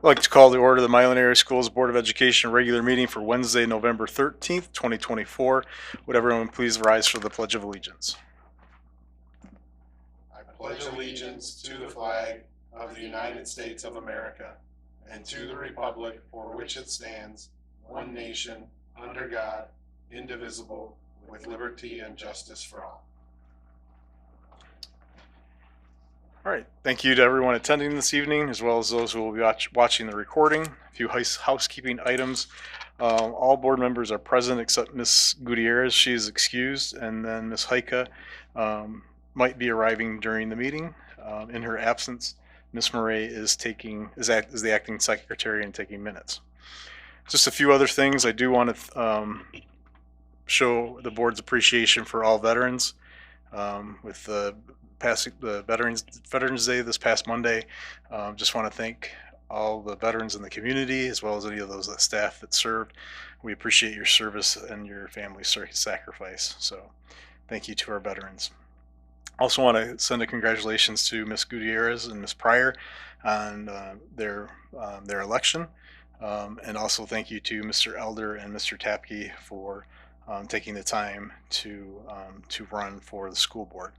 I'd like to call the order of the Milan Area Schools Board of Education regular meeting for Wednesday, November 13th, 2024. Would everyone please rise for the Pledge of Allegiance? I pledge allegiance to the flag of the United States of America and to the republic for which it stands, one nation, under God, indivisible, with liberty and justice for all. All right. Thank you to everyone attending this evening, as well as those who will be watching the recording. A few housekeeping items. All board members are present except Ms. Gutierrez. She is excused, and then Ms. Heike might be arriving during the meeting. In her absence, Ms. Murray is the acting secretary and taking minutes. Just a few other things. I do want to show the board's appreciation for all veterans with the Veterans Day this past Monday. Just want to thank all the veterans in the community, as well as any of those staff that served. We appreciate your service and your family's sacrifice. So thank you to our veterans. Also want to send a congratulations to Ms. Gutierrez and Ms. Pryor on their election. And also thank you to Mr. Elder and Mr. Tapke for taking the time to run for the school board.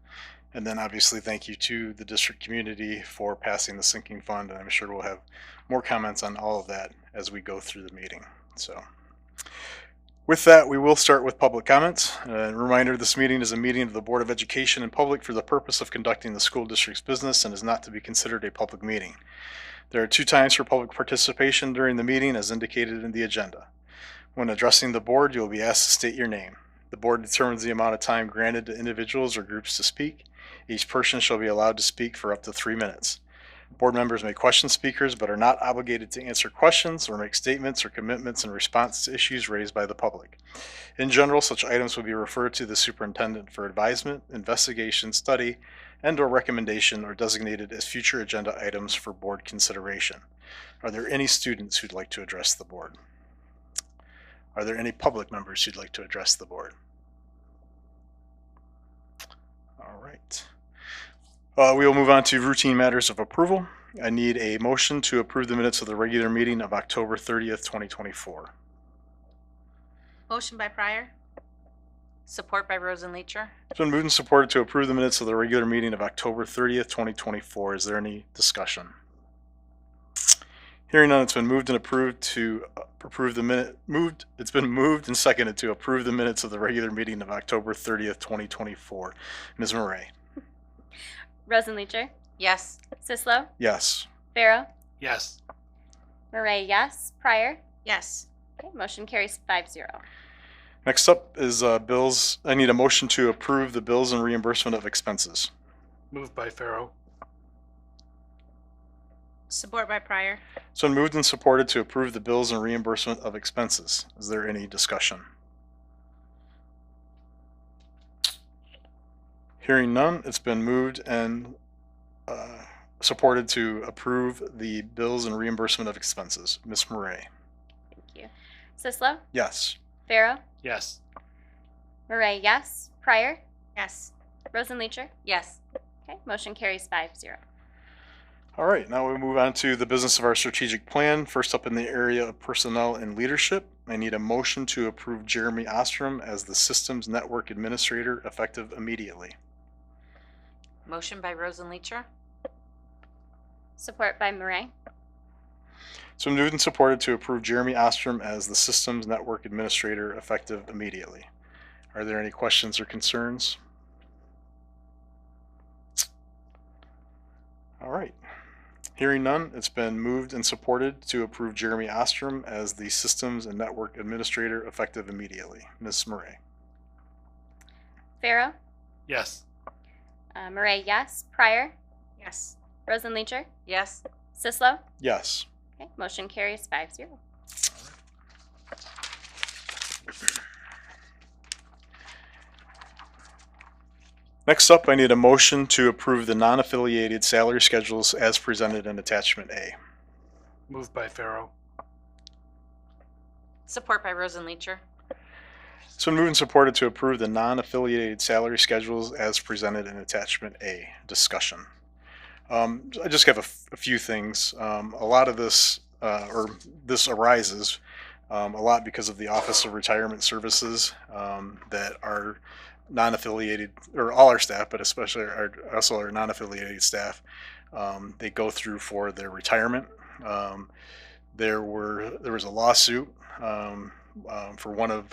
And then obviously thank you to the district community for passing the sinking fund, and I'm sure we'll have more comments on all of that as we go through the meeting. So with that, we will start with public comments. A reminder, this meeting is a meeting of the Board of Education in public for the purpose of conducting the school district's business and is not to be considered a public meeting. There are 2 times for public participation during the meeting as indicated in the agenda. When addressing the board, you will be asked to state your name. The board determines the amount of time granted to individuals or groups to speak. Each person shall be allowed to speak for up to 3 minutes. Board members may question speakers but are not obligated to answer questions or make statements or commitments in response to issues raised by the public. In general, such items will be referred to the superintendent for advisement, investigation, study, and/or recommendation, or designated as future agenda items for board consideration. Are there any students who'd like to address the board? Are there any public members who'd like to address the board? All right. We will move on to routine matters of approval. I need a motion to approve the minutes of the regular meeting of October 30th, 2024. Motion by Pryor. Support by Rosenleacher. It's been moved and supported to approve the minutes of the regular meeting of October 30th, 2024. Is there any discussion? Hearing none, it's been moved and approved to approve the minute. It's been moved and seconded to approve the minutes of the regular meeting of October 30th, 2024. Ms. Murray. Rosenleacher, Yes. Sislo, Yes. Farrow, Yes. Murray, yes. Pryor. Yes. Okay, motion carries 5-0. Next up is bills. I need a motion to approve the bills and reimbursement of expenses. Moved by Farrow. Support by Pryor. It's been moved and supported to approve the bills and reimbursement of expenses. Is there any discussion? Hearing none, it's been moved and supported to approve the bills and reimbursement of expenses. Ms. Murray. Thank you. Sislo, Yes. Farrow, Yes. Murray, yes. Pryor, Yes. Rosenleacher. Yes. Okay, motion carries 5-0. All right, now we move on to the business of our strategic plan. First up in the area of personnel and leadership, I need a motion to approve Jeremy Ostrom as the Systems Network Administrator effective immediately. Motion by Rosenleacher. Support by Murray. So moved and supported to approve Jeremy Ostrom as the Systems Network Administrator effective immediately. Are there any questions or concerns? All right. Hearing none, it's been moved and supported to approve Jeremy Ostrom as the Systems and Network Administrator effective immediately. Ms. Murray. Farrow, Yes. Murray, yes. Pryor, Yes. Rosenleacher, Yes. Sislo. Yes. Okay, motion carries 5-0. Next up, I need a motion to approve the non-affiliated salary schedules as presented in Attachment A. Moved by Farrow. Support by Rosenleacher. It's been moved and supported to approve the non-affiliated salary schedules as presented in Attachment A. Discussion. I just have a few things. A lot of this or this arises a lot because of the Office of Retirement Services that are non-affiliated, or all our staff, but especially also our non-affiliated staff, they go through for their retirement. Um, there was a lawsuit um, for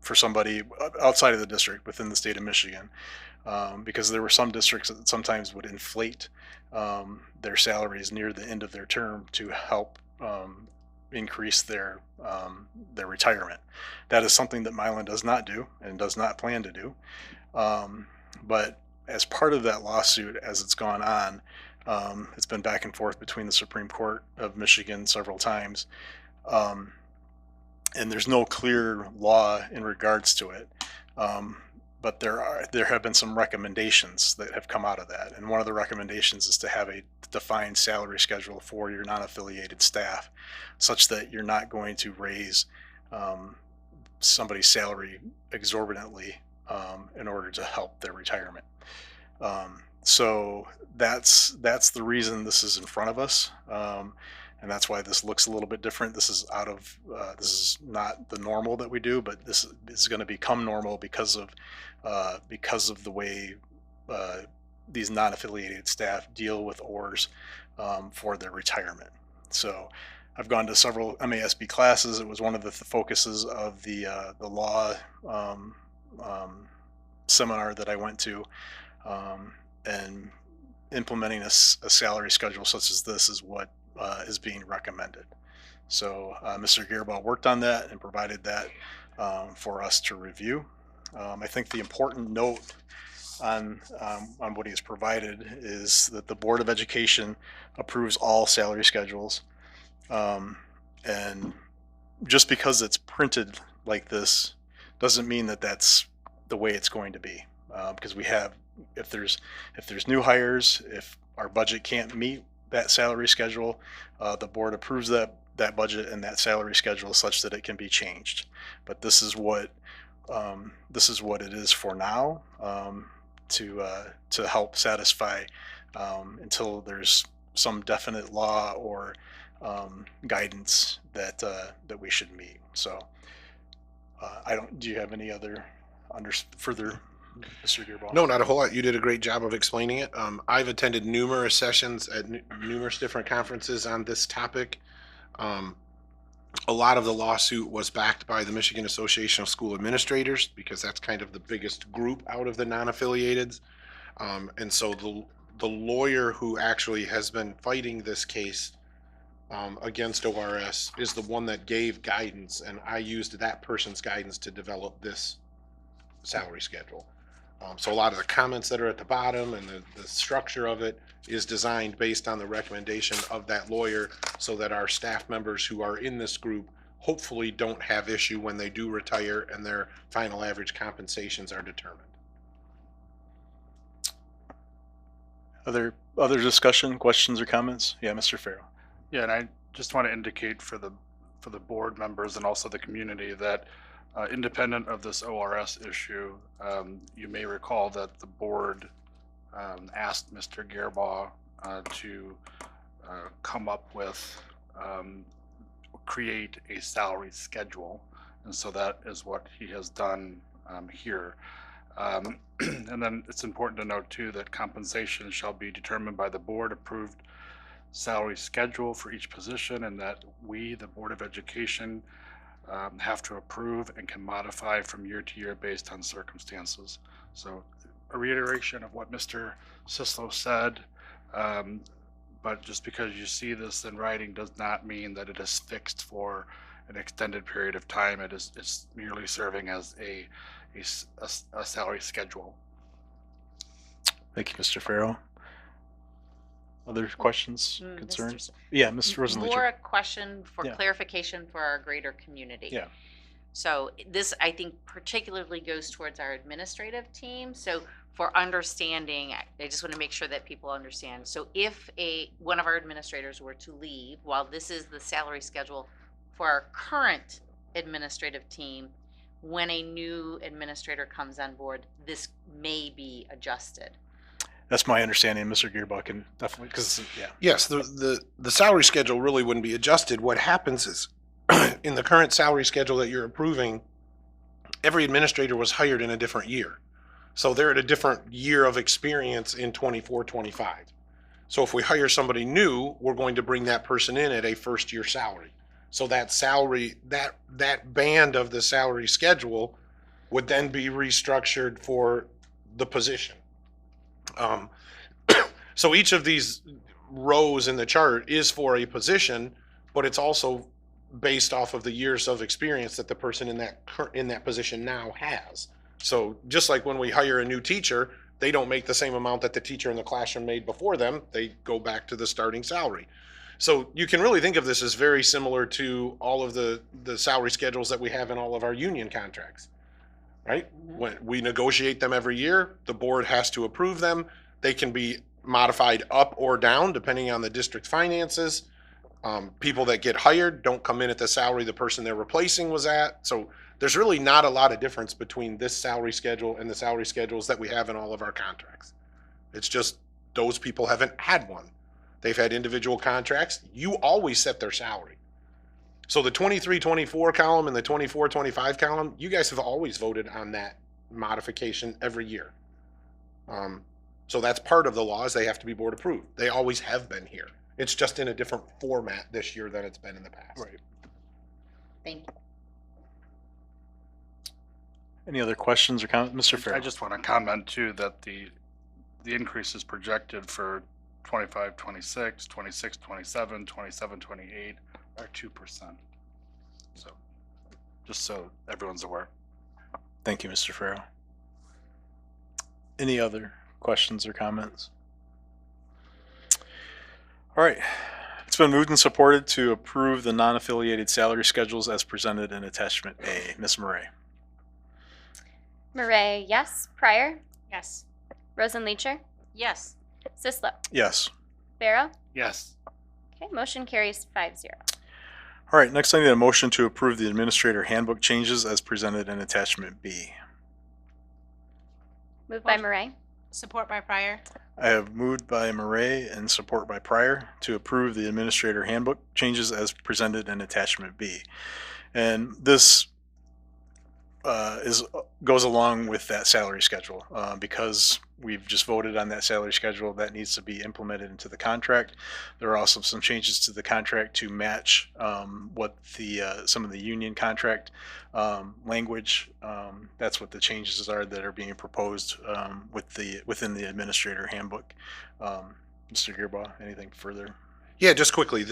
for somebody outside of the district within the state of Michigan, because there were some districts that sometimes would inflate their salaries near the end of their term to help increase their retirement. That is something that Milan does not do and does not plan to do. But as part of that lawsuit, as it's gone on, it's been back and forth between the Supreme Court of Michigan several times, um, and there's no clear law in regards to it. Um, but there have been some recommendations that have come out of that, and one of the recommendations is to have a defined salary schedule for your non-affiliated staff, such that you're not going to raise um, somebody's salary exorbitantly in order to help their retirement. So that's the reason this is in front of us, and that's why this looks a little bit different. This is not the normal that we do, but this is going to become normal because of the way uh, these non-affiliated staff deal with ORs for their retirement. So I've gone to several MASB classes. It was one of the focuses of the law um, um, seminar that I went to, and implementing a salary schedule such as this is what is being recommended. So Mr. Gearbaugh worked on that and provided that for us to review. I think the important note on what he has provided is that the Board of Education approves all salary schedules, um, and just because it's printed like this doesn't mean that that's the way it's going to be. Because we have, if there's new hires, if our budget can't meet that salary schedule, the board approves that budget and that salary schedule such that it can be changed. But this is what it is for now, to help satisfy until there's some definite law or guidance that we should meet. So I don't. Do you have any other further, Mr. Gearbaugh? No, not a whole lot. You did a great job of explaining it. I've attended numerous sessions at numerous different conferences on this topic. Um, a lot of the lawsuit was backed by the Michigan Association of School Administrators, because that's kind of the biggest group out of the non-affiliated. And so the lawyer who actually has been fighting this case against ORS is the one that gave guidance, and I used that person's guidance to develop this salary schedule. So a lot of the comments that are at the bottom and the structure of it is designed based on the recommendation of that lawyer, so that our staff members who are in this group hopefully don't have issue when they do retire and their final average compensations are determined. Other discussion, questions or comments? Yeah, Mr. Farrell. Yeah, and I just want to indicate for the board members and also the community that independent of this ORS issue, you may recall that the board asked Mr. Gearbaugh to come up with, create a salary schedule. And so that is what he has done here. And then it's important to note too that compensation shall be determined by the board approved salary schedule for each position, and that we, the Board of Education, have to approve and can modify from year to year based on circumstances. So a reiteration of what Mr. Sislo said, but just because you see this in writing does not mean that it is fixed for an extended period of time. It's merely serving as a salary schedule. Thank you, Mr. Farrell. Other questions, Mr. concerns? Yeah, Mr. More Rosenleiter. a question for Yeah. clarification for our greater community. Yeah. So this, I think, particularly goes towards our administrative team. So for understanding, I just want to make sure that people understand. So if one of our administrators were to leave, while this is the salary schedule for our current administrative team, when a new administrator comes on board, this may be adjusted. That's my understanding. Mr. Gearbuck can definitely, because, yeah. Yes, the salary schedule really wouldn't be adjusted. What happens is, in the current salary schedule that you're approving, every administrator was hired in a different year. So they're at a different year of experience in 24, 25. So if we hire somebody new, we're going to bring that person in at a first year salary. So that salary, that band of the salary schedule would then be restructured for the position. So each of these rows in the chart is for a position, but it's also based off of the years of experience that the person in that position now has. So just like when we hire a new teacher, they don't make the same amount that the teacher in the classroom made before them. They go back to the starting salary. So you can really think of this as very similar to all of the salary schedules that we have in all of our union contracts, right? When we negotiate them every year, the board has to approve them. They can be modified up or down depending on the district finances. People that get hired don't come in at the salary the person they're replacing was at. So there's really not a lot of difference between this salary schedule and the salary schedules that we have in all of our contracts. It's just those people haven't had one. They've had individual contracts. You always set their salary. So the 23-24 column and the 24-25 column, you guys have always voted on that modification every year. So that's part of the law is they have to be board approved. They always have been here. It's just in a different format this year than it's been in the past. Right. Thank you. Any other questions or comments? Mr. Farrell? I just want to comment too that the increase is projected for 25, 26, 26, 27, 27, 28 are 2%. So just so everyone's aware. Thank you, Mr. Farrell. Any other questions or comments? All right. It's been moved and supported to approve the non-affiliated salary schedules as presented in attachment A. Ms. Murray? Murray, yes. Pryor, Yes. Rosenleacher, Yes. Sislo, Yes. Farrell. Yes. Okay, motion carries 5-0. All right. Next, I need a motion to approve the administrator handbook changes as presented in attachment B. Moved by Motion. Murray, Support by Pryor. I have moved by Murray and support by Pryor to approve the administrator handbook changes as presented in attachment B. And this goes along with that salary schedule because we've just voted on that salary schedule that needs to be implemented into the contract. There are also some changes to the contract to match what the some of the union contract language. That's what the changes are that are being proposed within the administrator handbook. Mr. Gearbaugh, anything further? Yeah, just quickly.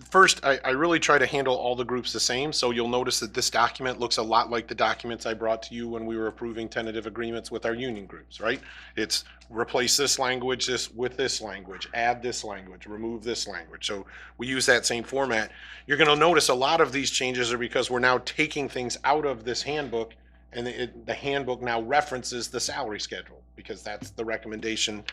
First, I really try to handle all the groups the same. So you'll notice that this document looks a lot like the documents I brought to you when we were approving tentative agreements with our union groups, right? It's replace this language with this language, add this language, remove this language. So we use that same format. You're going to notice a lot of these changes are because we're now taking things out of this handbook, and the handbook now references the salary schedule because that's the recommendation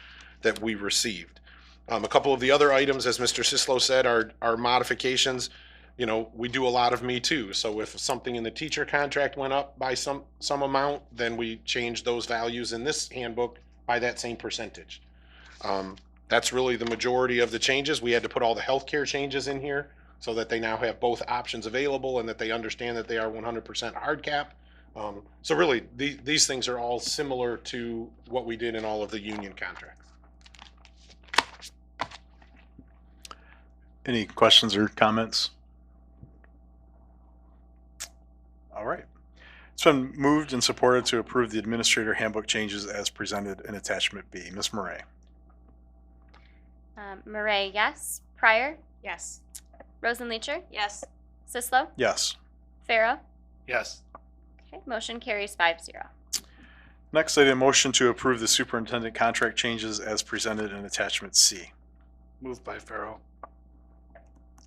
that we received. A couple of the other items, as Mr. Sislo said, are modifications. You know, we do a lot of Me Too. So if something in the teacher contract went up by some amount, then we change those values in this handbook by that same percentage. That's really the majority of the changes. We had to put all the healthcare changes in here so that they now have both options available and that they understand that they are 100% hard cap. So really, these things are all similar to what we did in all of the union contracts. Any questions or comments? All right. It's been moved and supported to approve the administrator handbook changes as presented in attachment B. Ms. Murray? Murray, yes. Pryor, Yes. Rosenleacher, Yes. Sislo, Yes. Farrell. Yes. Okay, motion carries 5-0. Next, I need a motion to approve the superintendent contract changes as presented in attachment C. Moved by Farrell.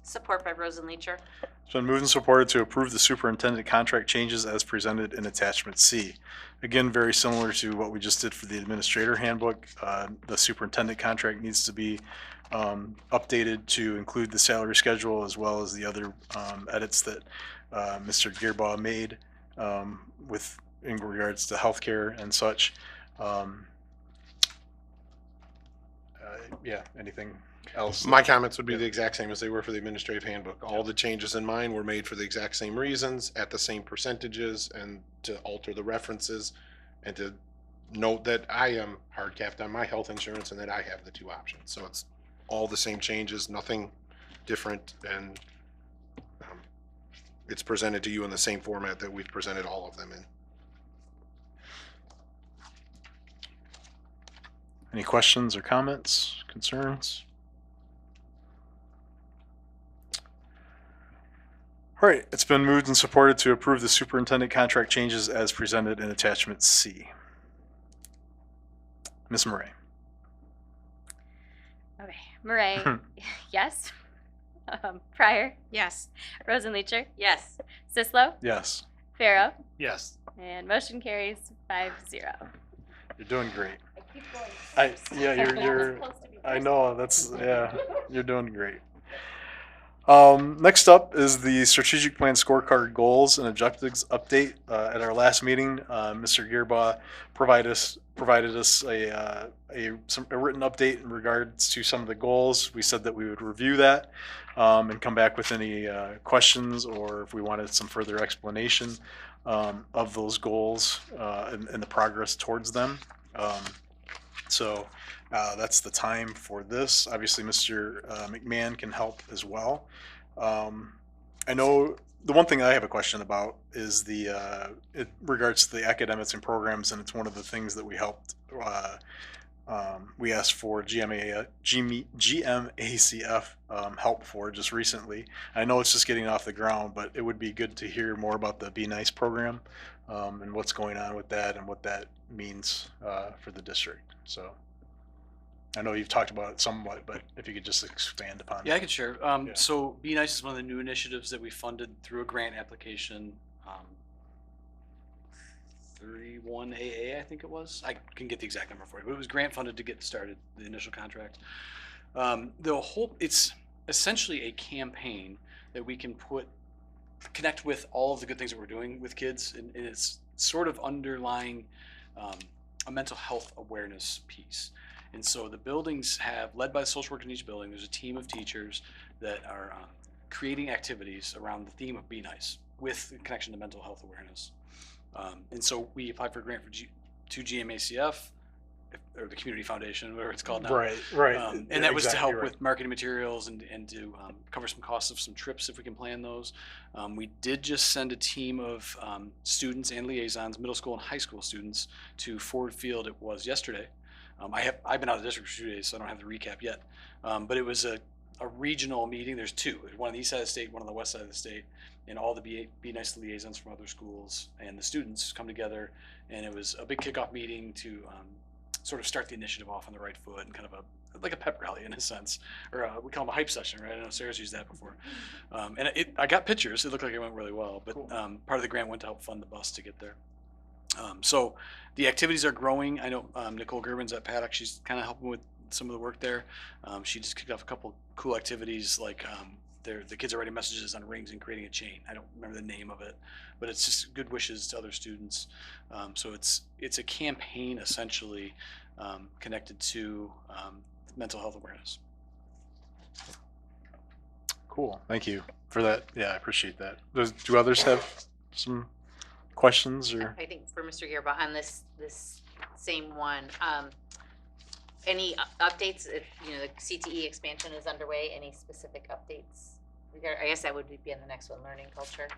Support by Rosenleacher. It's been moved and supported to approve the superintendent contract changes as presented in attachment C. Again, very similar to what we just did for the administrator handbook. The superintendent contract needs to be updated to include the salary schedule as well as the other edits that Mr. Gearbaugh made in regards to healthcare and such. yeah, anything else? My comments would be Yeah. the exact same as they were for the administrative handbook. All the changes in mine were made for the exact same reasons, at the same percentages, and to alter the references, and to note that I am hard capped on my health insurance and that I have the two options. So it's all the same changes, nothing different, and it's presented to you in the same format that we've presented all of them in. Any questions or comments, concerns? All right, it's been moved and supported to approve the superintendent contract changes as presented in attachment C. Ms. Murray? Okay. Murray, yes. Pryor, Yes. Rosenleacher, Yes. Sislo, Yes, Pharaoh, Yes. and motion carries 5-0. you're doing great. I keep going. Yeah, you're, Supposed to be I first. know, that's, yeah, you're doing great. Next up is the strategic plan scorecard goals and objectives update. At our last meeting, Mr. Gearbaugh provided us a written update in regards to some of the goals. We said that we would review that and come back with any questions, or if we wanted some further explanation of those goals and the progress towards them. So that's the time for this. Obviously, Mr. McMahon can help as well. I know the one thing I have a question about is it regards to the academics and programs, and it's one of the things that we helped. We asked for GMACF help for just recently. I know it's just getting off the ground, but it would be good to hear more about the Be Nice program and what's going on with that and what that means for the district. So I know you've talked about it somewhat, but if you could just expand upon Yeah, I it. could share. Yeah. So Be Nice is one of the new initiatives that we funded through a grant application. 31AA, I think it was. I can get the exact number for you, but it was grant funded to get started, the initial contract. It's essentially a campaign that we can connect with all of the good things that we're doing with kids, and it's sort of underlying a mental health awareness piece. And so the buildings led by the social worker in each building, there's a team of teachers that are creating activities around the theme of Be Nice with connection to mental health awareness. And so we applied for a grant to GMACF, or the Community Foundation, whatever it's called now. Right. And that was to help with marketing materials and to cover some costs of some trips if we can plan those. We did just send a team of students and liaisons, middle school and high school students, to Ford Field. It was yesterday. I've been out of the district for 2 days, so I don't have the recap yet. But it was a regional meeting. There's two. There's one on the east side of the state, one on the west side of the state, and all the Be Nice liaisons from other schools and the students come together. And it was a big kickoff meeting to sort of start the initiative off on the right foot, and kind of like a pep rally in a sense, or we call them a hype session, right? I know Sarah's used that before. And I got pictures. It looked like it went really well, but part of the grant went to help fund the bus to get there. So the activities are growing. I know Nicole Gerben's at Paddock. She's kind of helping with some of the work there. She just kicked off a couple cool activities, like the kids are writing messages on rings and creating a chain. I don't remember the name of it, but it's just good wishes to other students. So it's a campaign essentially connected to mental health awareness. Cool. Thank you for that. Yeah, I appreciate that. Do others have some questions or? I think for Mr. Gearbaugh on this same one, any updates if, the CTE expansion is underway, any specific updates? I guess that would be on the next one, learning culture.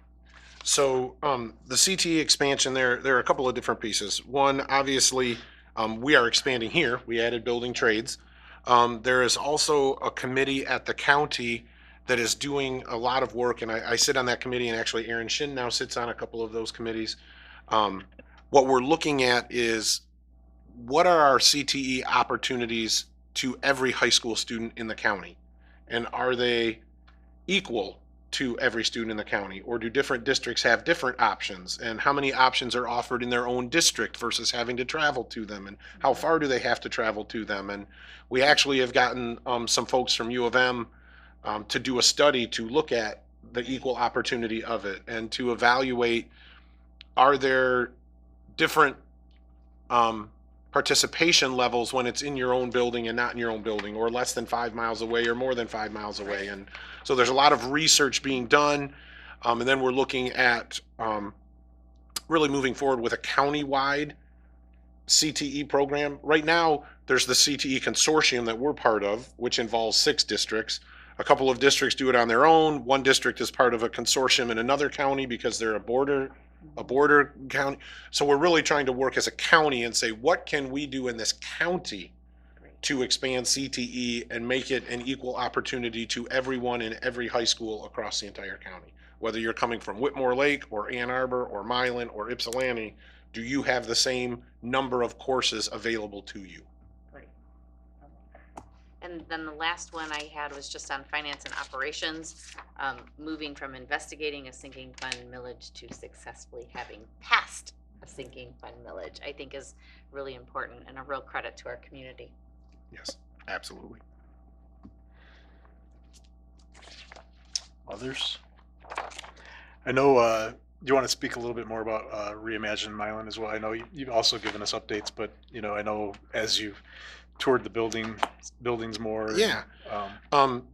So the CTE expansion, there are a couple of different pieces. One, obviously, we are expanding here. We added building trades. There is also a committee at the county that is doing a lot of work, and I sit on that committee, and actually Aaron Shin now sits on a couple of those committees. What we're looking at is, what are our CTE opportunities to every high school student in the county? And are they equal to every student in the county, or do different districts have different options? And how many options are offered in their own district versus having to travel to them? And how far do they have to travel to them? And we actually have gotten some folks from U of M to do a study to look at the equal opportunity of it, and to evaluate, are there different participation levels when it's in your own building and not in your own building, or less than 5 miles away or more than 5 miles away. And so there's a lot of research being done. And then we're looking at really moving forward with a county-wide CTE program. Right now, there's the CTE consortium that we're part of, which involves 6 districts. A couple of districts do it on their own. One district is part of a consortium in another county because they're a border county. So we're really trying to work as a county and say, what can we do in this county to expand CTE and make it an equal opportunity to everyone in every high school across the entire county? Whether you're coming from Whitmore Lake or Ann Arbor or Milan or Ypsilanti, do you have the same number of courses available to you? Right. And then the last one I had was just on finance and operations, moving from investigating a sinking fund millage to successfully having passed a sinking fund millage, I think is really important and a real credit to our community. Yes, absolutely. Others? I know, do you want to speak a little bit more about Reimagine Milan as well? I know you've also given us updates, but I know as you've toured the buildings more. Yeah. Um,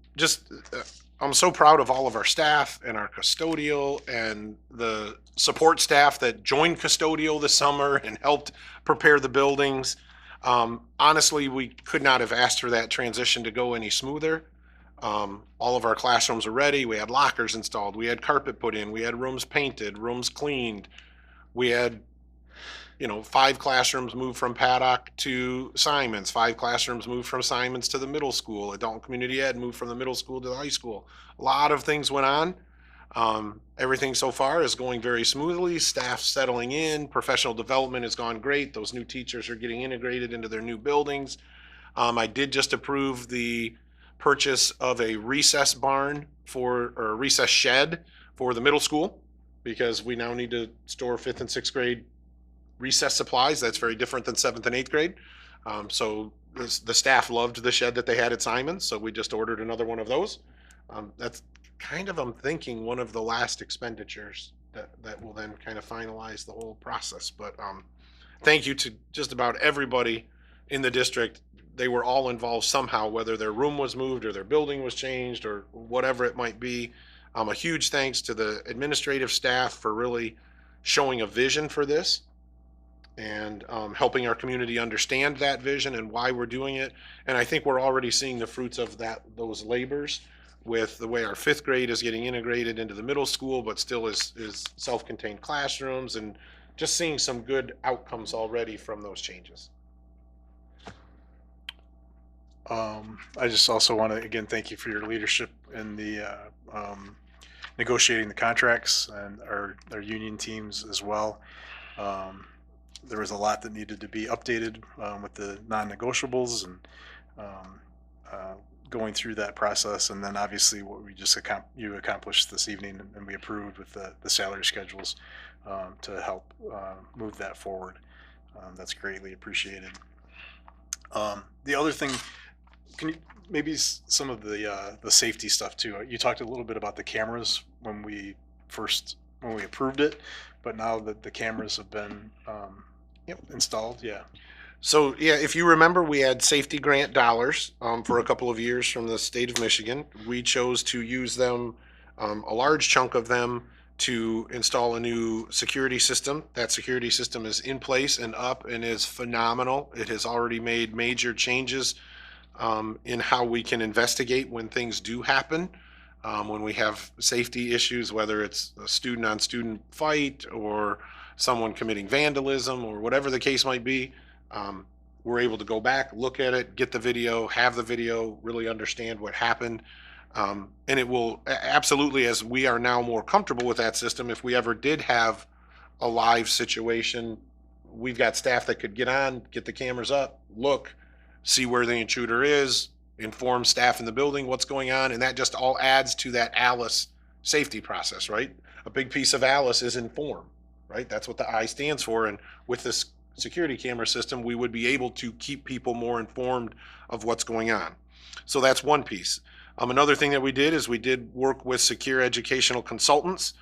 I'm so proud of all of our staff and our custodial and the support staff that joined custodial this summer and helped prepare the buildings. Honestly, we could not have asked for that transition to go any smoother. All of our classrooms are ready. We had lockers installed. We had carpet put in. We had rooms painted, rooms cleaned. We had, 5 classrooms moved from Paddock to Simons, 5 classrooms moved from Simons to the middle school. Adult community ed moved from the middle school to the high school. A lot of things went on. Everything so far is going very smoothly. Staff settling in. Professional development has gone great. Those new teachers are getting integrated into their new buildings. I did just approve the purchase of a recess barn or a recess shed for the middle school, because we now need to store 5th and 6th grade recess supplies. That's very different than 7th and 8th grade. So the staff loved the shed that they had at Simons, so we just ordered another one of those. That's kind of, I'm thinking, one of the last expenditures that will then kind of finalize the whole process. But thank you to just about everybody in the district. They were all involved somehow, whether their room was moved or their building was changed or whatever it might be. A huge thanks to the administrative staff for really showing a vision for this and helping our community understand that vision and why we're doing it. And I think we're already seeing the fruits of those labors with the way our 5th grade is getting integrated into the middle school, but still is self-contained classrooms, and just seeing some good outcomes already from those changes. I just also want to again thank you for your leadership in the negotiating the contracts and our union teams as well. There was a lot that needed to be updated with the non-negotiables and going through that process, and then obviously what we just you accomplished this evening and we approved with the salary schedules to help move that forward. That's greatly appreciated. The other thing, can you maybe some of the safety stuff too? You talked a little bit about the cameras when we approved it, but now that the cameras have been installed, yeah. So yeah, if you remember, we had safety grant dollars for a couple of years from the state of Michigan. We chose to use them, a large chunk of them, to install a new security system. That security system is in place and up and is phenomenal. It has already made major changes in how we can investigate when things do happen. When we have safety issues, whether it's a student-on-student fight or someone committing vandalism or whatever the case might be, we're able to go back, look at it, get the video, have the video, really understand what happened. And it will absolutely, as we are now more comfortable with that system, if we ever did have a live situation, we've got staff that could get on, get the cameras up, look, see where the intruder is, inform staff in the building what's going on, and that just all adds to that ALICE safety process, right? A big piece of ALICE is inform, right? That's what the I stands for, and with this security camera system, we would be able to keep people more informed of what's going on. So that's one piece. Another thing that we did is we did work with Secure Educational Consultants.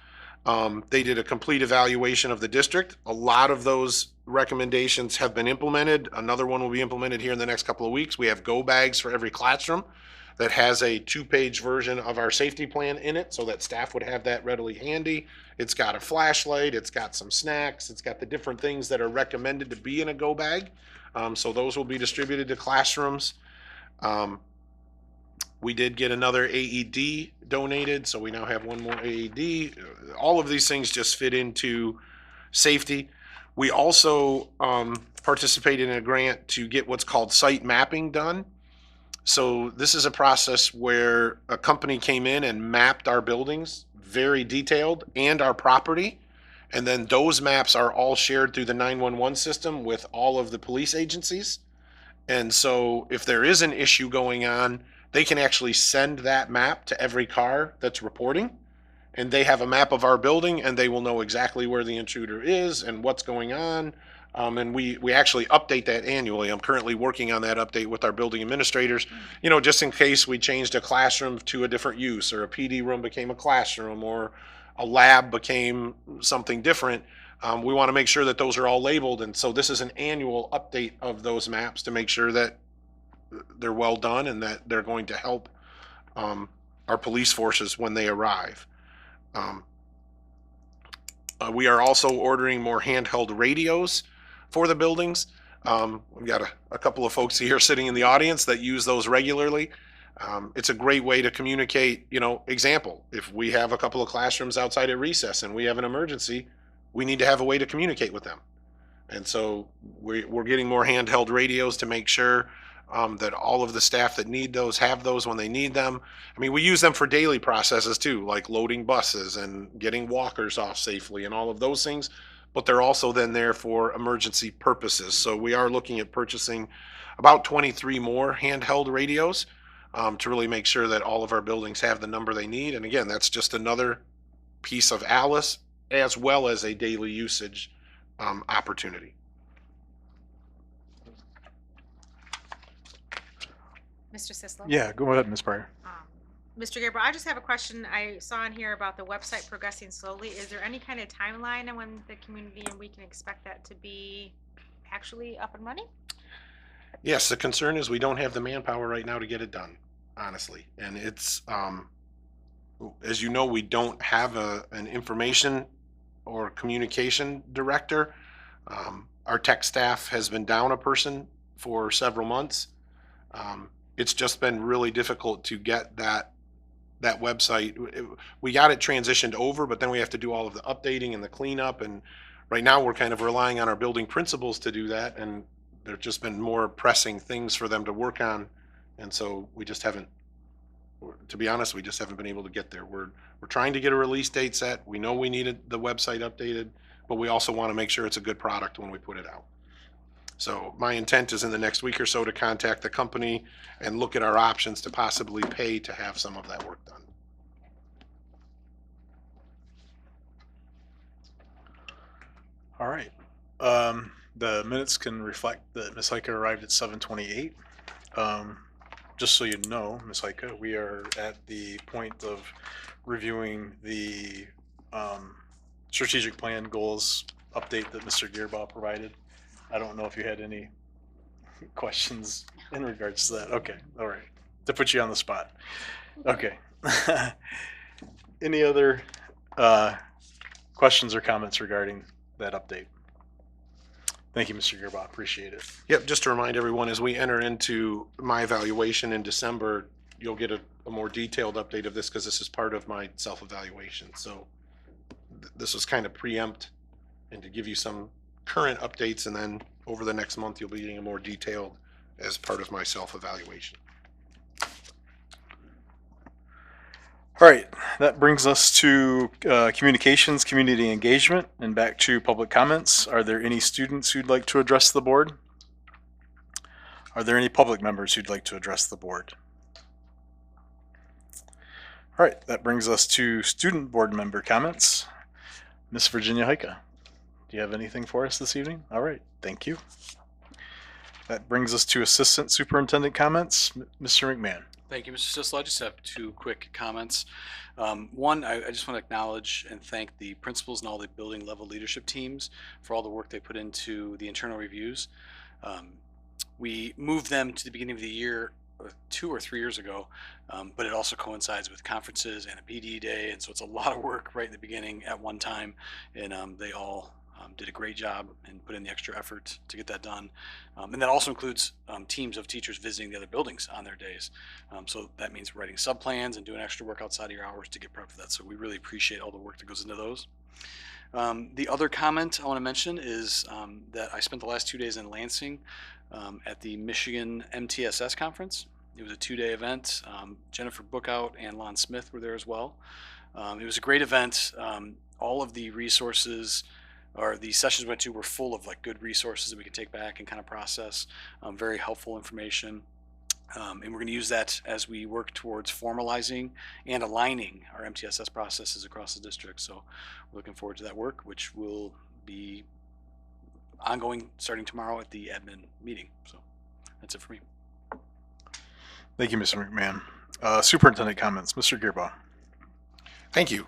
They did a complete evaluation of the district. A lot of those recommendations have been implemented. Another one will be implemented here in the next couple of weeks. We have go bags for every classroom that has a 2-page version of our safety plan in it so that staff would have that readily handy. It's got a flashlight, it's got some snacks, it's got the different things that are recommended to be in a go bag. So those will be distributed to classrooms. We did get another AED donated, so we now have one more AED. All of these things just fit into safety. We also participated in a grant to get what's called site mapping done. So this is a process where a company came in and mapped our buildings, very detailed, and our property. And then those maps are all shared through the 911 system with all of the police agencies. And so if there is an issue going on, they can actually send that map to every car that's reporting. And they have a map of our building and they will know exactly where the intruder is and what's going on. And we actually update that annually. I'm currently working on that update with our building administrators, just in case we changed a classroom to a different use, or a PD room became a classroom, or a lab became something different. We want to make sure that those are all labeled. And so this is an annual update of those maps to make sure that they're well done and that they're going to help our police forces when they arrive. We are also ordering more handheld radios for the buildings. We've got a couple of folks here sitting in the audience that use those regularly. It's a great way to communicate, example, if we have a couple of classrooms outside at recess and we have an emergency, we need to have a way to communicate with them. And so we're getting more handheld radios to make sure that all of the staff that need those have those when they need them. I mean, we use them for daily processes too, like loading buses and getting walkers off safely and all of those things, but they're also then there for emergency purposes. So we are looking at purchasing about 23 more handheld radios to really make sure that all of our buildings have the number they need. And again, that's just another piece of Alice as well as a daily usage opportunity. Mr. Sisler? Yeah, go ahead, Ms. Pryor. Mr. Gabriel, I just have a question. I saw in here about the website progressing slowly. Is there any kind of timeline on when the community and we can expect that to be actually up and running? Yes, the concern is we don't have the manpower right now to get it done, honestly. And it's, as you know, we don't have an information or communication director. Our tech staff has been down a person for several months. It's just been really difficult to get that website. We got it transitioned over, but then we have to do all of the updating and the cleanup. And right now we're kind of relying on our building principals to do that. And there's just been more pressing things for them to work on. And so we just haven't, to be honest, we just haven't been able to get there. We're trying to get a release date set. We know we needed the website updated, but we also want to make sure it's a good product when we put it out. So my intent is in the next week or so to contact the company and look at our options to possibly pay to have some of that work done. All right. The minutes can reflect that Ms. Heike arrived at 7:28. Just so you know, Ms. Heike, we are at the point of reviewing the strategic plan goals update that Mr. Gearbaugh provided. I don't know if you had any questions in regards to that. Okay, all right. To put you on the spot. Okay. Any other questions or comments regarding that update? Thank you, Mr. Gearbaugh. Appreciate it. Yep, just to remind everyone, as we enter into my evaluation in December, you'll get a more detailed update of this because this is part of my self-evaluation. So this was kind of preempt and to give you some current updates, and then over the next month you'll be getting a more detailed as part of my self-evaluation. All right, that brings us to communications, community engagement, and back to public comments. Are there any students who'd like to address the board? Are there any public members who'd like to address the board? All right, that brings us to student board member comments. Miss Virginia Heike, do you have anything for us this evening? All right, thank you. That brings us to assistant superintendent comments. Mr. McMahon. Thank you, Mr. Sisler. I just have two quick comments. One, I just want to acknowledge and thank the principals and all the building level leadership teams for all the work they put into the internal reviews. Um, we moved them to the beginning of the year 2 or 3 years ago, but it also coincides with conferences and a PD day, and so it's a lot of work right in the beginning at one time, and they all did a great job and put in the extra effort to get that done. And that also includes teams of teachers visiting the other buildings on their days. So that means writing sub plans and doing extra work outside of your hours to get prepped for that. So we really appreciate all the work that goes into those. The other comment I want to mention is that I spent the last 2 days in Lansing at the Michigan MTSS conference. It was a 2-day event. Jennifer Bookout and Lon Smith were there as well. It was a great event. All of the resources or the sessions we went to were full of like good resources that we could take back and kind of process. Very helpful information. And we're going to use that as we work towards formalizing and aligning our MTSS processes across the district. So we're looking forward to that work, which will be ongoing starting tomorrow at the admin meeting. So that's it for me. Thank you, Mr. McMahon. Superintendent comments, Mr. Gearbaugh. Thank you.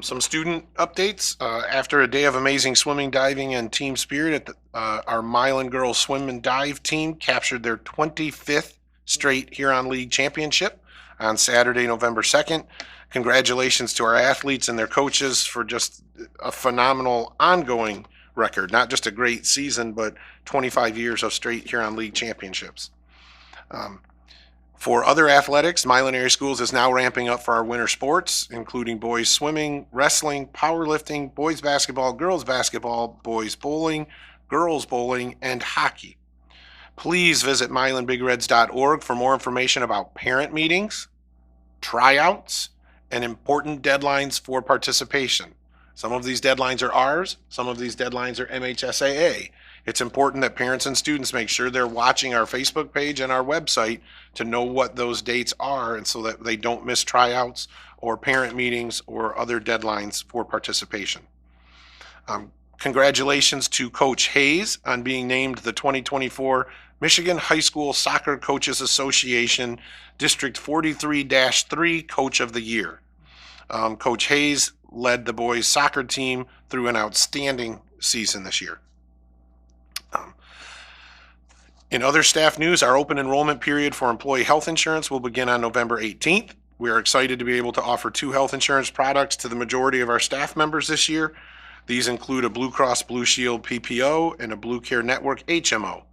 Some student updates. After a day of amazing swimming, diving, and team spirit, our Milan girls swim and dive team captured their 25th straight Huron League championship on Saturday, November 2nd. Congratulations to our athletes and their coaches for just a phenomenal ongoing record, not just a great season, but 25 years of straight Huron League championships. For other athletics, Milan Area Schools is now ramping up for our winter sports, including boys swimming, wrestling, powerlifting, boys basketball, girls basketball, boys bowling, girls bowling, and hockey. Please visit milanbigreds.org for more information about parent meetings, tryouts, and important deadlines for participation. Some of these deadlines are ours, some of these deadlines are MHSAA. It's important that parents and students make sure they're watching our Facebook page and our website to know what those dates are, and so that they don't miss tryouts or parent meetings or other deadlines for participation. Congratulations to Coach Hayes on being named the 2024 Michigan High School Soccer Coaches Association District 43-3 Coach of the Year. Coach Hayes led the boys soccer team through an outstanding season this year. In other staff news, our open enrollment period for employee health insurance will begin on November 18th. We are excited to be able to offer 2 health insurance products to the majority of our staff members this year. These include a Blue Cross Blue Shield PPO and a Blue Care Network HMO.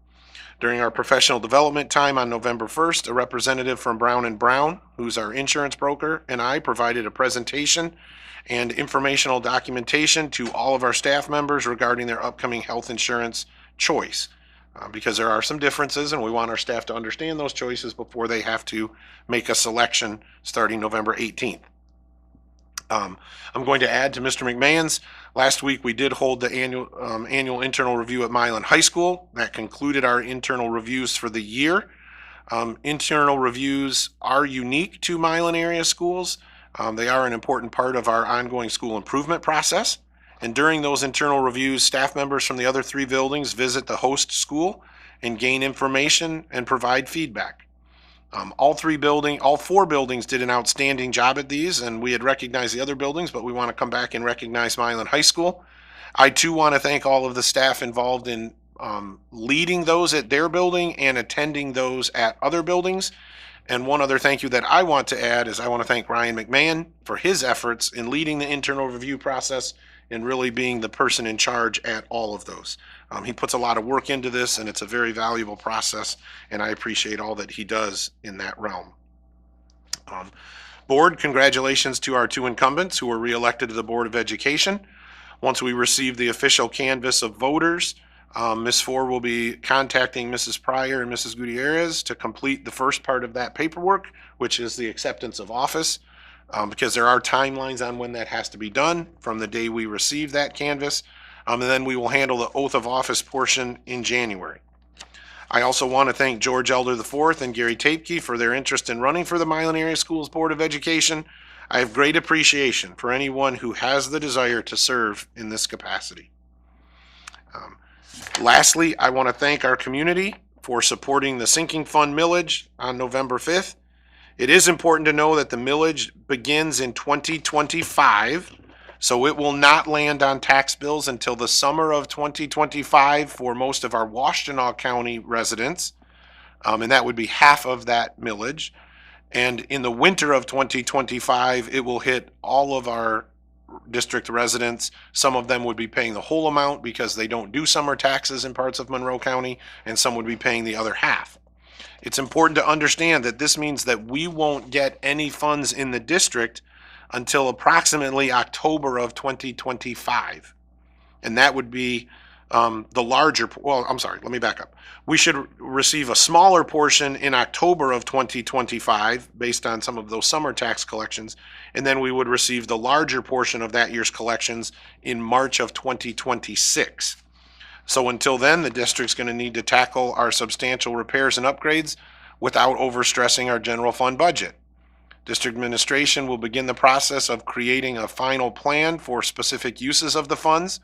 During our professional development time on November 1st, a representative from Brown & Brown, who's our insurance broker, and I provided a presentation and informational documentation to all of our staff members regarding their upcoming health insurance choice. Because there are some differences, and we want our staff to understand those choices before they have to make a selection starting November 18th. I'm going to add to Mr. McMahon's. Last week we did hold the annual internal review at Milan High School. That concluded our internal reviews for the year. Internal reviews are unique to Milan area schools. They are an important part of our ongoing school improvement process. And during those internal reviews, staff members from the other 3 buildings visit the host school and gain information and provide feedback. All 4 buildings did an outstanding job at these, and we had recognized the other buildings, but we want to come back and recognize Milan High School. I too want to thank all of the staff involved in leading those at their building and attending those at other buildings. And one other thank you that I want to add is I want to thank Ryan McMahon for his efforts in leading the internal review process and really being the person in charge at all of those. He puts a lot of work into this, and it's a very valuable process, and I appreciate all that he does in that realm. Board, congratulations to our 2 incumbents who were reelected to the Board of Education. Once we receive the official canvass of voters, Ms. Ford will be contacting Mrs. Pryor and Mrs. Gutierrez to complete the first part of that paperwork, which is the acceptance of office. Because there are timelines on when that has to be done from the day we receive that canvas. And then we will handle the oath of office portion in January. I also want to thank George Elder IV and Gary Tapke for their interest in running for the Milan Area Schools Board of Education. I have great appreciation for anyone who has the desire to serve in this capacity. Lastly, I want to thank our community for supporting the sinking fund millage on November 5th. It is important to know that the millage begins in 2025, so it will not land on tax bills until the summer of 2025 for most of our Washtenaw County residents, and that would be half of that millage. And in the winter of 2025, it will hit all of our district residents. Some of them would be paying the whole amount because they don't do summer taxes in parts of Monroe County, and some would be paying the other half. It's important to understand that this means that we won't get any funds in the district until approximately October of 2025. And that would be the larger, well, I'm sorry, let me back up. We should receive a smaller portion in October of 2025 based on some of those summer tax collections. And then we would receive the larger portion of that year's collections in March of 2026. So until then, the district's going to need to tackle our substantial repairs and upgrades without overstressing our general fund budget. District administration will begin the process of creating a final plan for specific uses of the funds.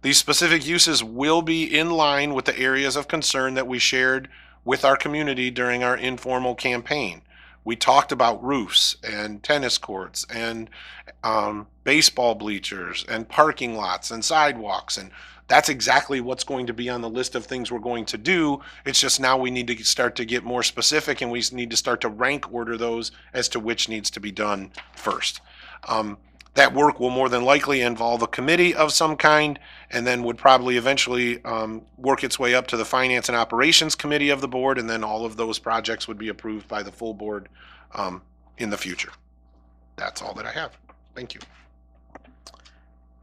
These specific uses will be in line with the areas of concern that we shared with our community during our informal campaign. We talked about roofs and tennis courts and baseball bleachers and parking lots and sidewalks, and that's exactly what's going to be on the list of things we're going to do. It's just now we need to start to get more specific, and we need to start to rank order those as to which needs to be done first. That work will more than likely involve a committee of some kind, and then would probably eventually work its way up to the Finance and Operations Committee of the board, and then all of those projects would be approved by the full board in the future. That's all that I have. Thank you.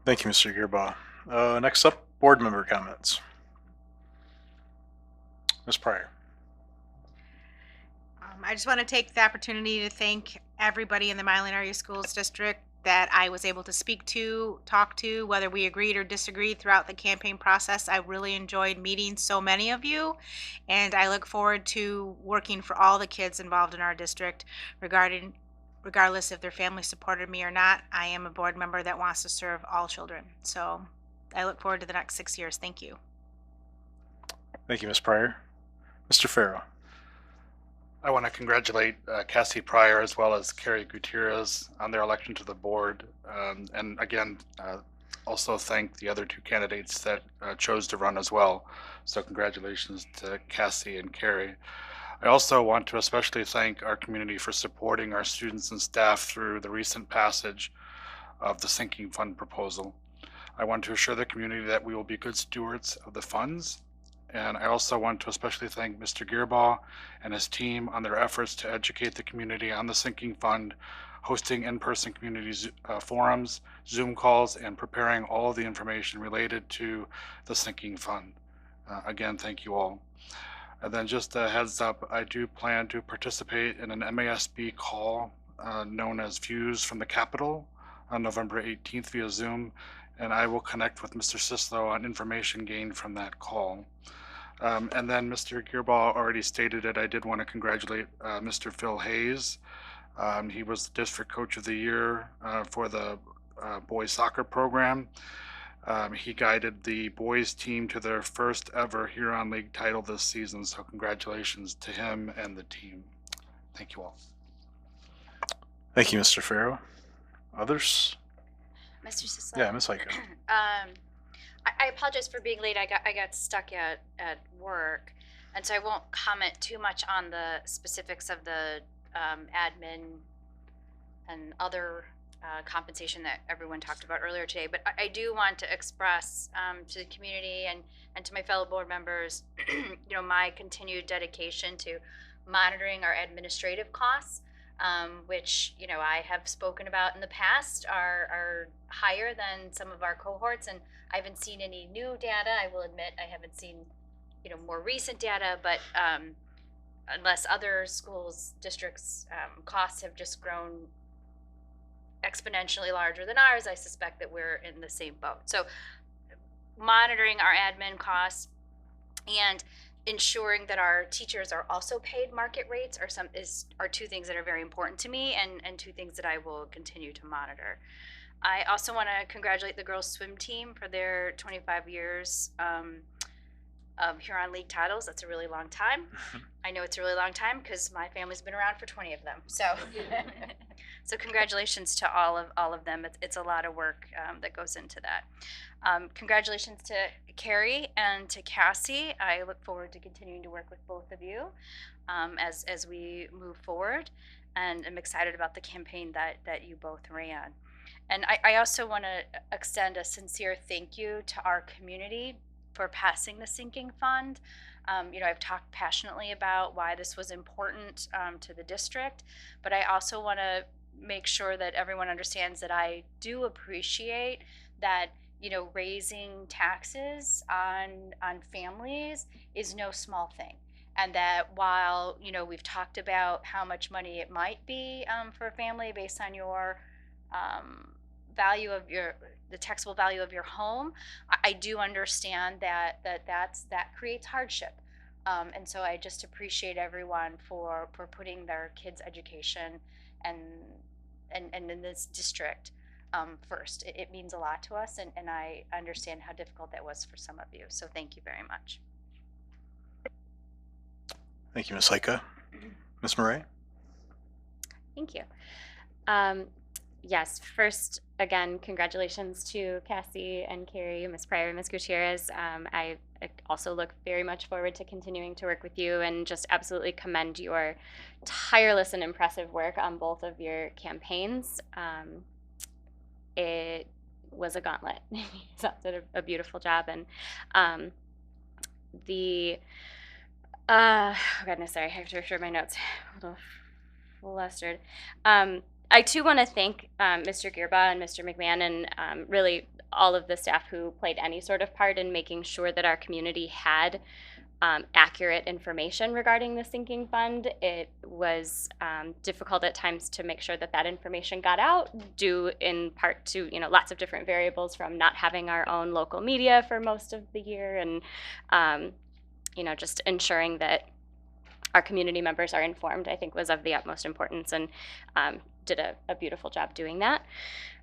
Thank you, Mr. Gearbaugh. Next up, board member comments. Ms. Pryor. I just want to take the opportunity to thank everybody in the Milan Area Schools District that I was able to speak to, talk to, whether we agreed or disagreed throughout the campaign process. I really enjoyed meeting so many of you, and I look forward to working for all the kids involved in our district, regardless if their family supported me or not. I am a board member that wants to serve all children. So I look forward to the next 6 years. Thank you. Thank you, Ms. Pryor. Mr. Farrow. I want to congratulate Cassie Pryor as well as Carrie Gutierrez on their election to the board. And again, also thank the other two candidates that chose to run as well. So congratulations to Cassie and Carrie. I also want to especially thank our community for supporting our students and staff through the recent passage of the sinking fund proposal. I want to assure the community that we will be good stewards of the funds. And I also want to especially thank Mr. Gearbaugh and his team on their efforts to educate the community on the sinking fund, hosting in-person community forums, Zoom calls, and preparing all of the information related to the sinking fund. Again, thank you all. And then just a heads up, I do plan to participate in an MASB call known as Views from the Capitol on November 18th via Zoom, and I will connect with Mr. Sislo on information gained from that call. And then Mr. Gearbaugh already stated it. I did want to congratulate Mr. Phil Hayes. He was the District Coach of the Year for the boys soccer program. He guided the boys team to their first ever Huron League title this season, so congratulations to him and the team. Thank you all. Thank you, Mr. Farrow. Others? Mr. Sisler? Yeah, Ms. Heiko. I apologize for being late. I got stuck at work, and so I won't comment too much on the specifics of the admin and other compensation that everyone talked about earlier today. But I do want to express to the community and to my fellow board members, my continued dedication to monitoring our administrative costs, which I have spoken about in the past are higher than some of our cohorts, and I haven't seen any new data. I will admit I haven't seen more recent data, but unless other schools districts costs have just grown exponentially larger than ours, I suspect that we're in the same boat. So monitoring our admin costs and ensuring that our teachers are also paid market rates are two things that are very important to me, and two things that I will continue to monitor. I also want to congratulate the girls swim team for their 25 years Huron League titles. That's a really long time. I know it's a really long time because my family's been around for 20 of them. So, so congratulations to all of them. It's a lot of work that goes into that. Congratulations to Carrie and to Cassie. I look forward to continuing to work with both of you as we move forward, and I'm excited about the campaign that you both ran. And I also want to extend a sincere thank you to our community for passing the sinking fund. I've talked passionately about why this was important to the district, but I also want to make sure that everyone understands that I do appreciate that, raising taxes on families is no small thing. And that while, we've talked about how much money it might be for a family based on your value of the taxable value of your home, I do understand that creates hardship. And so I just appreciate everyone for putting their kids' education and in this district first. It means a lot to us, and I understand how difficult that was for some of you. So thank you very much. Thank you, Ms. Heika. Ms. Murray? Thank you. Yes, first, again, congratulations to Cassie and Carrie, Ms. Pryor, and Ms. Gutierrez. I also look very much forward to continuing to work with you and just absolutely commend your tireless and impressive work on both of your campaigns. It was a gauntlet. You did a beautiful job. And oh goodness, sorry, I have to refer my notes. A little flustered. I too want to thank Mr. Gearba and Mr. McMahon and really all of the staff who played any sort of part in making sure that our community had accurate information regarding the sinking fund. It was difficult at times to make sure that information got out, due in part to lots of different variables, from not having our own local media for most of the year, and just ensuring that our community members are informed, I think, was of the utmost importance, and did a beautiful job doing that.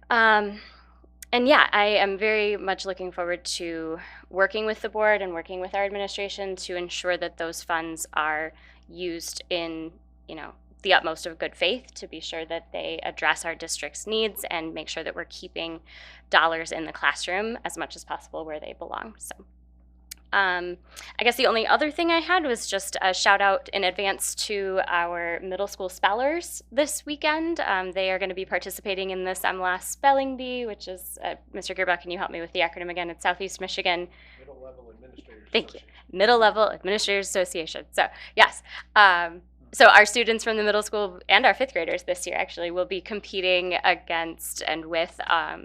And yeah, I am very much looking forward to working with the board and working with our administration to ensure that those funds are used in, the utmost of good faith, to be sure that they address our district's needs and make sure that we're keeping dollars in the classroom as much as possible where they belong. So I guess the only other thing I had was just a shout out in advance to our middle school spellers this weekend. They are going to be participating in the SEMLAS Spelling Bee, which is, Mr. Gearbuck, can you help me with the acronym again? It's Southeast Michigan. Middle Level Administrators. Thank you. Middle Level Administrators Association. So yes. So our students from the middle school and our fifth graders this year actually will be competing against and with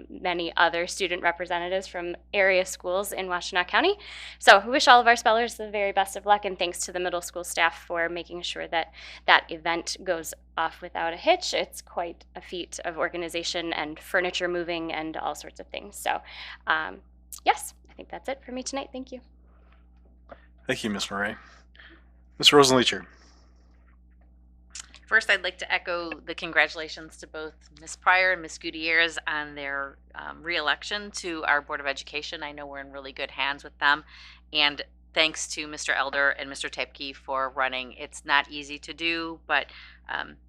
many other student representatives from area schools in Washtenaw County. So we wish all of our spellers the very best of luck, and thanks to the middle school staff for making sure that that event goes off without a hitch. It's quite a feat of organization and furniture moving and all sorts of things. So yes, I think that's it for me tonight. Thank you. Thank you, Ms. Murray. Ms. Rosenleacher? First, I'd like to echo the congratulations to both Ms. Pryor and Ms. Gutierrez on their reelection to our Board of Education. I know we're in really good hands with them. And thanks to Mr. Elder and Mr. Tepke for running. It's not easy to do, but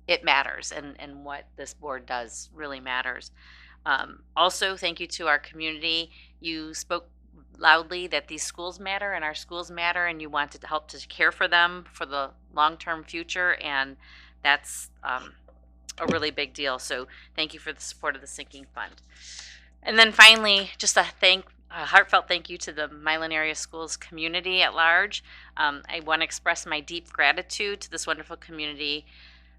it matters. And what this board does really matters. Also, thank you to our community. You spoke loudly that these schools matter and our schools matter, and you wanted to help to care for them for the long-term future. And that's a really big deal. So thank you for the support of the sinking fund. And then finally, just a heartfelt thank you to the Milan area schools community at large. I want to express my deep gratitude to this wonderful community.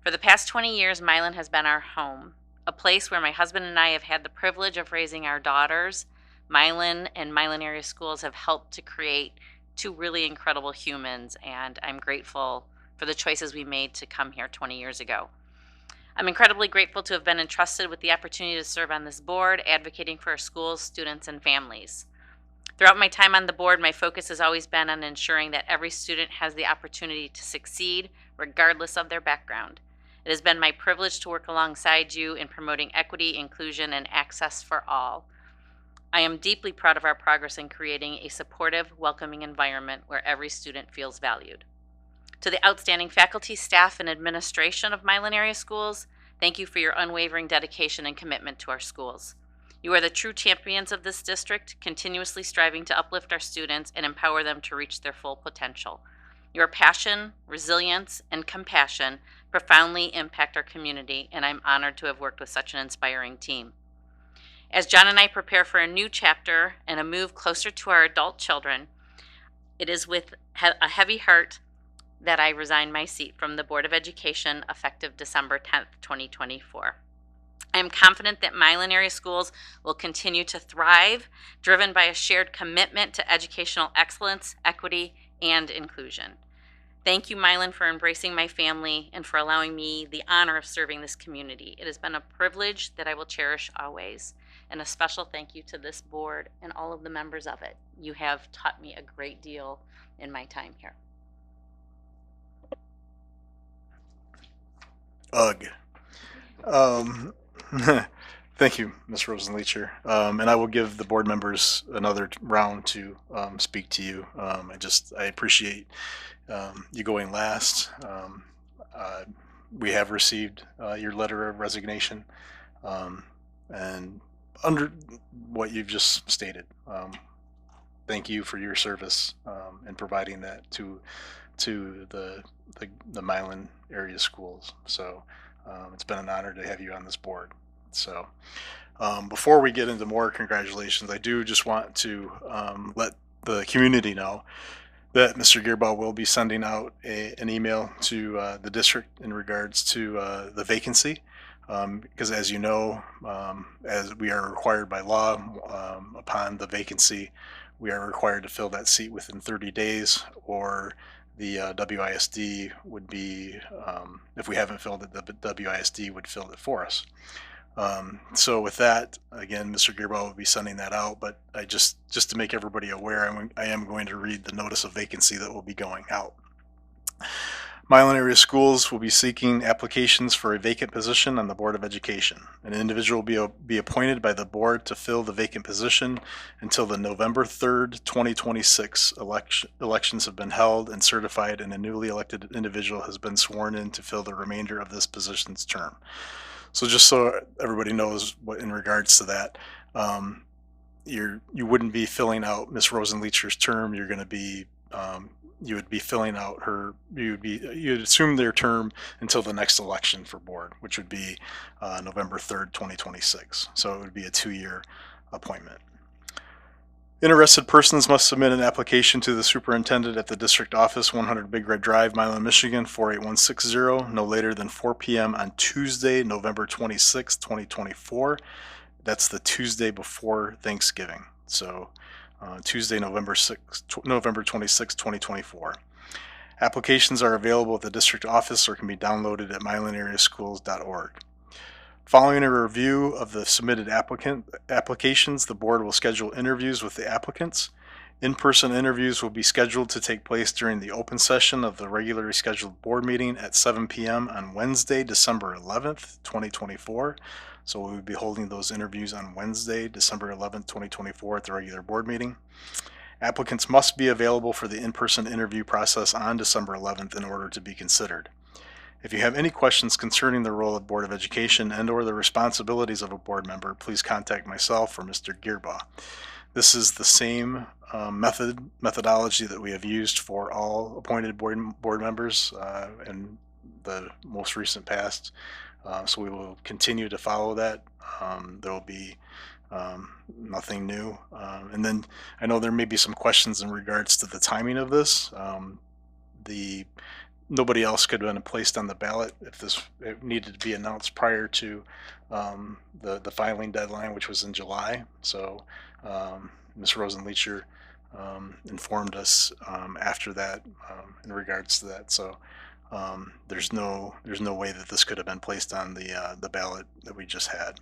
For the past 20 years, Milan has been our home, a place where my husband and I have had the privilege of raising our daughters. Milan and Milan area schools have helped to create two really incredible humans, and I'm grateful for the choices we made to come here 20 years ago. I'm incredibly grateful to have been entrusted with the opportunity to serve on this board, advocating for our schools, students, and families. Throughout my time on the board, my focus has always been on ensuring that every student has the opportunity to succeed, regardless of their background. It has been my privilege to work alongside you in promoting equity, inclusion, and access for all. I am deeply proud of our progress in creating a supportive, welcoming environment where every student feels valued. To the outstanding faculty, staff, and administration of Milan Area Schools, thank you for your unwavering dedication and commitment to our schools. You are the true champions of this district, continuously striving to uplift our students and empower them to reach their full potential. Your passion, resilience, and compassion profoundly impact our community, and I'm honored to have worked with such an inspiring team. As John and I prepare for a new chapter and a move closer to our adult children, it is with a heavy heart that I resign my seat from the Board of Education effective December 10th, 2024. I am confident that Milan Area Schools will continue to thrive, driven by a shared commitment to educational excellence, equity, and inclusion. Thank you, Milan, for embracing my family and for allowing me the honor of serving this community. It has been a privilege that I will cherish always. And a special thank you to this board and all of the members of it. You have taught me a great deal in my time here. Ugh. Um, Thank you, Ms. Rosenleacher. And I will give the board members another round to speak to you. I appreciate you going last. We have received your letter of resignation, and under what you've just stated, thank you for your service and providing that to the Milan area schools. So it's been an honor to have you on this board. So before we get into more congratulations, I do just want to let the community know that Mr. Gearbaugh will be sending out an email to the district in regards to the vacancy. Because as you know, as we are required by law, upon the vacancy, we are required to fill that seat within 30 days, or the WISD would be, if we haven't filled it, the WISD would fill it for us. So with that, again, Mr. Gearbaugh will be sending that out, but I just to make everybody aware, I am going to read the notice of vacancy that will be going out. Milan Area Schools will be seeking applications for a vacant position on the Board of Education. An individual will be appointed by the board to fill the vacant position until the November 3rd, 2026 elections have been held and certified, and a newly elected individual has been sworn in to fill the remainder of this position's term. So just so everybody knows what in regards to that, you wouldn't be filling out Ms. Rosenleacher's term. You're going to be you would be filling out you'd assume their term until the next election for board, which would be November 3rd, 2026. So it would be a 2-year appointment. Interested persons must submit an application to the superintendent at the district office, 100 Big Red Drive, Milan, Michigan, 48160, no later than 4 p.m. on Tuesday, November 26, 2024. That's the Tuesday before Thanksgiving. So Tuesday, November 26, 2024. Applications are available at the district office or can be downloaded at milanareaschools.org. Following a review of the submitted applications, the board will schedule interviews with the applicants. In-person interviews will be scheduled to take place during the open session of the regularly scheduled board meeting at 7 p.m. on Wednesday, December 11th, 2024. So we will be holding those interviews on Wednesday, December 11th, 2024 at the regular board meeting. Applicants must be available for the in-person interview process on December 11th in order to be considered. If you have any questions concerning the role of Board of Education and or the responsibilities of a board member, please contact myself or Mr. Gearbaugh. This is the same methodology that we have used for all appointed board members in the most recent past. So we will continue to follow that. There will be nothing new. And then I know there may be some questions in regards to the timing of this. Nobody else could have been placed on the ballot if it needed to be announced prior to the filing deadline, which was in July. So Ms. Rosenleacher informed us after that in regards to that. So there's no way that this could have been placed on the ballot that we just had.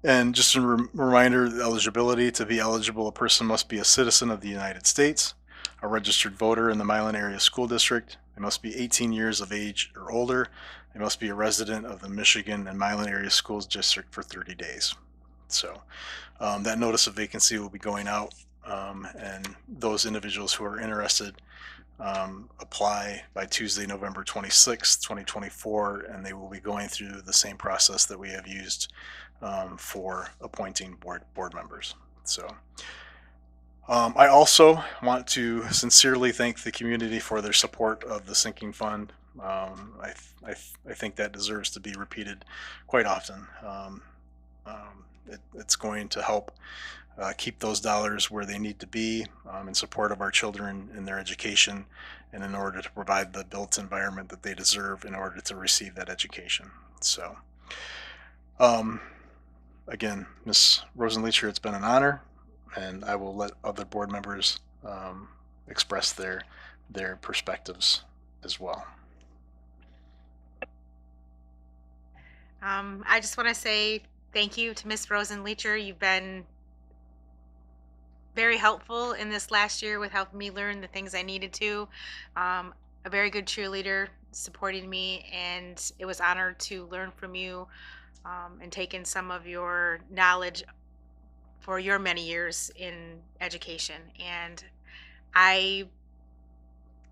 And just a reminder, the eligibility: to be eligible, a person must be a citizen of the United States, a registered voter in the Milan Area School District. They must be 18 years of age or older. They must be a resident of the Michigan and Milan Area Schools District for 30 days. So that notice of vacancy will be going out, and those individuals who are interested apply by Tuesday, November 26th, 2024, and they will be going through the same process that we have used for appointing board members. So I also want to sincerely thank the community for their support of the sinking fund. I think that deserves to be repeated quite often. It's going to help keep those dollars where they need to be in support of our children in their education and in order to provide the built environment that they deserve in order to receive that education. So, again, Ms. Rosenleacher, it's been an honor, and I will let other board members express their perspectives as well. I just want to say thank you to Miss Rosenleacher. You've been very helpful in this last year with helping me learn the things I needed to. A very good cheerleader, supporting me, and it was honored to learn from you and take in some of your knowledge for your many years in education. And I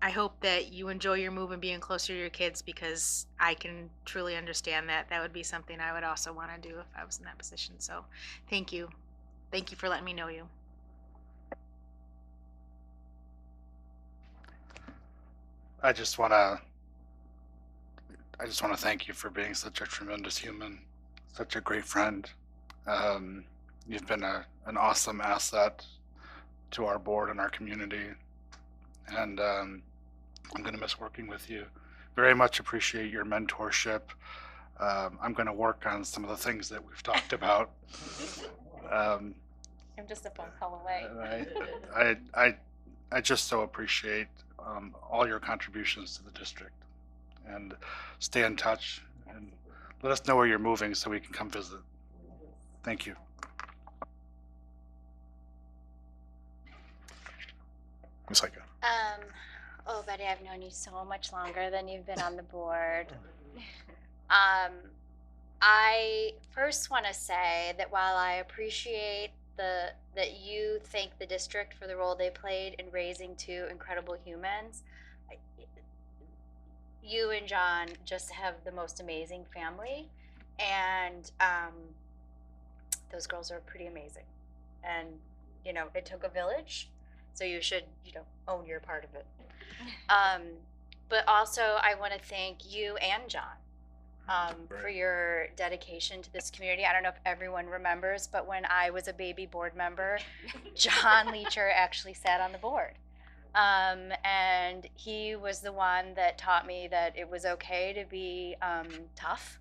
hope that you enjoy your move and being closer to your kids, because I can truly understand that that would be something I would also want to do if I was in that position. So thank you. Thank you for letting me know you. I just want to thank you for being such a tremendous human, such a great friend. You've been an awesome asset to our board and our community, and I'm going to miss working with you. Very much appreciate your mentorship. I'm going to work on some of the things that we've talked about. I'm just a phone call away. I just so appreciate all your contributions to the district, and stay in touch and let us know where you're moving so we can come visit. Thank you. Ms. Heike. Oh, Betty, I've known you so much longer than you've been on the board. I first want to say that while I appreciate that you thank the district for the role they played in raising two incredible humans, you and John just have the most amazing family, and those girls are pretty amazing. And it took a village, so you should own your part of it. But also, I want to thank you and John for your dedication to this community. I don't know if everyone remembers, but when I was a baby board member, John Leacher actually sat on the board. And he was the one that taught me that it was okay to be tough,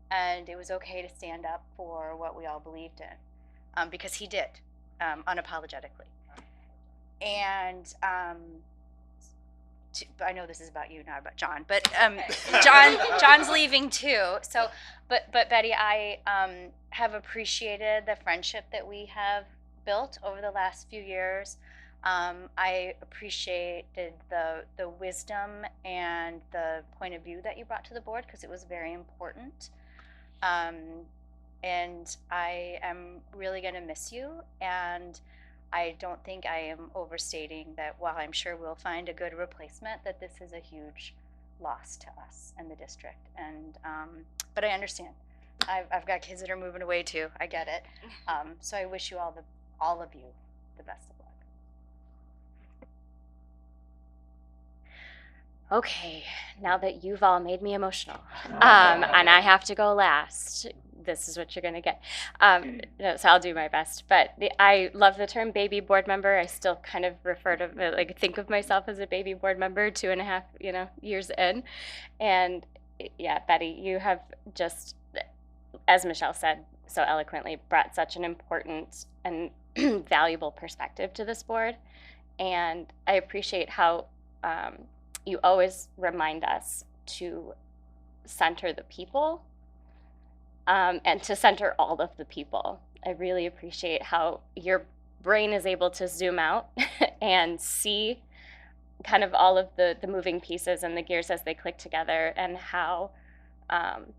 and it was okay to stand up for what we all believed in, because he did, unapologetically. And I know this is about you, not about John, but John's leaving too. So, but Betty, I have appreciated the friendship that we have built over the last few years. I appreciated the wisdom and the point of view that you brought to the board, because it was very important. And I am really going to miss you, and I don't think I am overstating that while I'm sure we'll find a good replacement, that this is a huge loss to us and the district. And but I understand. I've got kids that are moving away too. I get it. So I wish you all of you the best of luck. Okay, now that you've all made me emotional, and I have to go last, this is what you're gonna get. No, so I'll do my best. But I love the term baby board member. I still kind of refer to, think of myself as a baby board member, 2.5, years in. And yeah, Betty, you have just, as Michelle said so eloquently, brought such an important and valuable perspective to this board. And I appreciate how you always remind us to center the people, and to center all of the people. I really appreciate how your brain is able to zoom out and see kind of all of the moving pieces and the gears as they click together, and how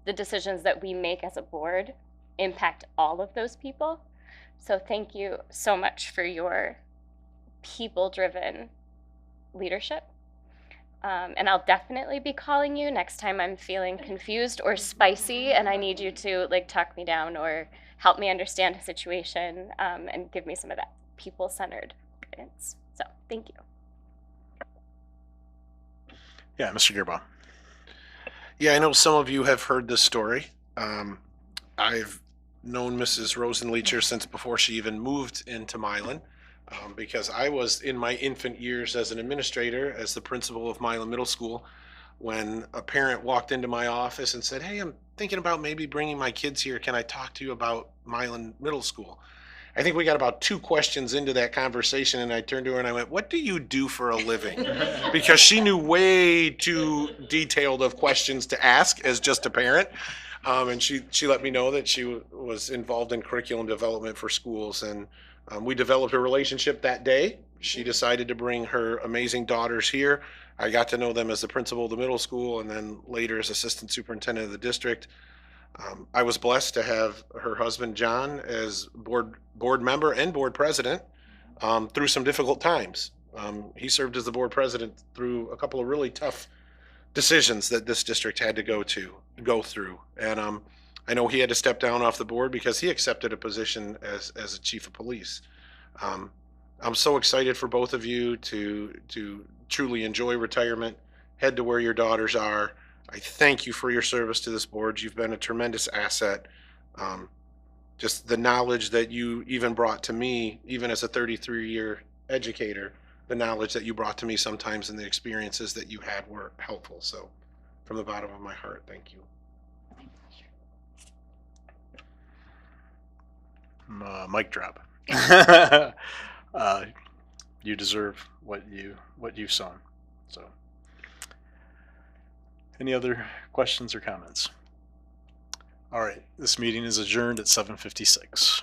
the decisions that we make as a board impact all of those people. So thank you so much for your people-driven leadership. And I'll definitely be calling you next time I'm feeling confused or spicy and I need you to like talk me down or help me understand a situation, and give me some of that people-centered guidance. So thank you. Yeah, Mr. Gearbaum. Yeah, I know some of you have heard this story. I've known Mrs. Rosenleacher since before she even moved into Milan, because I was in my infant years as an administrator, as the principal of Milan Middle School, when a parent walked into my office and said, "Hey, I'm thinking about maybe bringing my kids here. Can I talk to you about Milan Middle School?" I think we got about 2 questions into that conversation, and I turned to her and I went, "What do you do for a living?" Because she knew way too detailed of questions to ask as just a parent. And she let me know that she was involved in curriculum development for schools, and we developed a relationship that day. She decided to bring her amazing daughters here. I got to know them as the principal of the middle school, and then later as assistant superintendent of the district. I was blessed to have her husband John as board member and board president through some difficult times. He served as the board president through a couple of really tough decisions that this district had to go through, and I know he had to step down off the board because he accepted a position as a chief of police. Um, I'm so excited for both of you to truly enjoy retirement, head to where your daughters are. I thank you for your service to this board. You've been a tremendous asset. Um, just the knowledge that you even brought to me, even as a 33-year educator, the knowledge that you brought to me sometimes and the experiences that you had were helpful. So from the bottom of my heart, thank you. Mic drop. You deserve what you've sown. So, any other questions or comments? All right, this meeting is adjourned at 7:56.